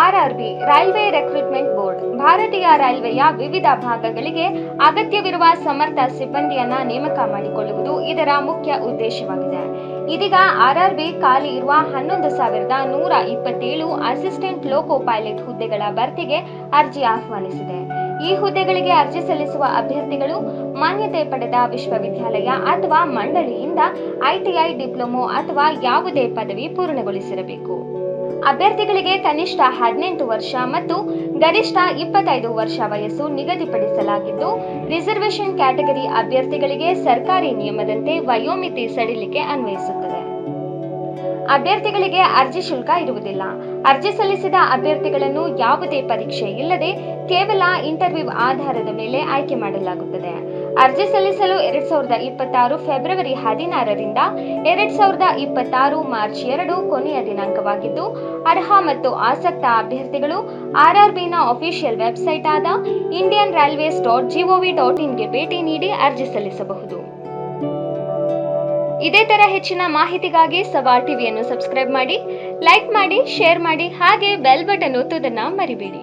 RRB railway recruitment board ಭಾರತೀಯ ರೈಲ್ವೆಯ ವಿವಿಧ ಭಾಗಗಳಿಗೆ ಅಗತ್ಯವಿರುವ ಸಮರ್ಥ ಸಿಬ್ಬಂದಿಯನ್ನ ನೇಮಕ ಮಾಡಿಕೊಳ್ಳುವುದು ಇದರ ಮುಖ್ಯ ಉದ್ದೇಶವಾಗಿದೆ. ಇದೀಗ ಆರ್ಆರ್ಬಿ ಖಾಲಿ ಇರುವ 11,127 ಅಸಿಸ್ಟೆಂಟ್ ಲೋಕೋ ಪೈಲಟ್ ಹುದ್ದೆಗಳ ಭರ್ತಿಗೆ ಅರ್ಜಿ ಆಹ್ವಾನಿಸಿದೆ. ಈ ಹುದ್ದೆಗಳಿಗೆ ಅರ್ಜಿ ಸಲ್ಲಿಸುವ ಅಭ್ಯರ್ಥಿಗಳು ಮಾನ್ಯತೆ ಪಡೆದ ವಿಶ್ವವಿದ್ಯಾಲಯ ಅಥವಾ ಮಂಡಳಿಯಿಂದ ಐಟಿಐ ಡಿಪ್ಲೊಮೊ ಅಥವಾ ಯಾವುದೇ ಪದವಿ ಪೂರ್ಣಗೊಳಿಸಿರಬೇಕು. ಅಭ್ಯರ್ಥಿಗಳಿಗೆ ಕನಿಷ್ಠ 18 ವರ್ಷ ಮತ್ತು ಗರಿಷ್ಠ 25 ವರ್ಷ ವಯಸ್ಸು ನಿಗದಿಪಡಿಸಲಾಗಿದ್ದು, ರಿಸರ್ವೇಷನ್ ಕ್ಯಾಟಗರಿ ಅಭ್ಯರ್ಥಿಗಳಿಗೆ ಸರ್ಕಾರಿ ನಿಯಮದಂತೆ ವಯೋಮಿತಿ ಸಡಿಲಿಕೆ ಅನ್ವಯಿಸುತ್ತದೆ. ಅಭ್ಯರ್ಥಿಗಳಿಗೆ ಅರ್ಜಿ ಶುಲ್ಕ ಇರುವುದಿಲ್ಲ. ಅರ್ಜಿ ಸಲ್ಲಿಸಿದ ಅಭ್ಯರ್ಥಿಗಳನ್ನು ಯಾವುದೇ ಪರೀಕ್ಷೆ ಇಲ್ಲದೆ ಕೇವಲ ಇಂಟರ್ವ್ಯೂ ಆಧಾರದ ಮೇಲೆ ಆಯ್ಕೆ ಮಾಡಲಾಗುತ್ತದೆ. ಅರ್ಜಿ ಸಲ್ಲಿಸಲು 2026 ಫೆಬ್ರವರಿ 16ರಿಂದ 2026 ಮಾರ್ಚ್ 2 ಕೊನೆಯ ದಿನಾಂಕವಾಗಿದ್ದು, ಅರ್ಹ ಮತ್ತು ಆಸಕ್ತ ಅಭ್ಯರ್ಥಿಗಳು ಆರ್ಆರ್ಬಿನ ಅಫಿಷಿಯಲ್ ವೆಬ್ಸೈಟ್ ಆದ indianrailways.gov.in ಗೆ ಭೇಟಿ ನೀಡಿ ಅರ್ಜಿ ಸಲ್ಲಿಸಬಹುದು. ಇದೇ ತರ ಹೆಚ್ಚಿನ ಮಾಹಿತಿಗಾಗಿ ಸವಾಲ್ ಟಿವಿಯನ್ನು ಸಬ್ಸ್ಕ್ರೈಬ್ ಮಾಡಿ, ಲೈಕ್ ಮಾಡಿ, ಶೇರ್ ಮಾಡಿ, ಹಾಗೆ ಬೆಲ್ ಬಟನ್ ಒತ್ತುವುದನ್ನು ಮರಿಬೇಡಿ.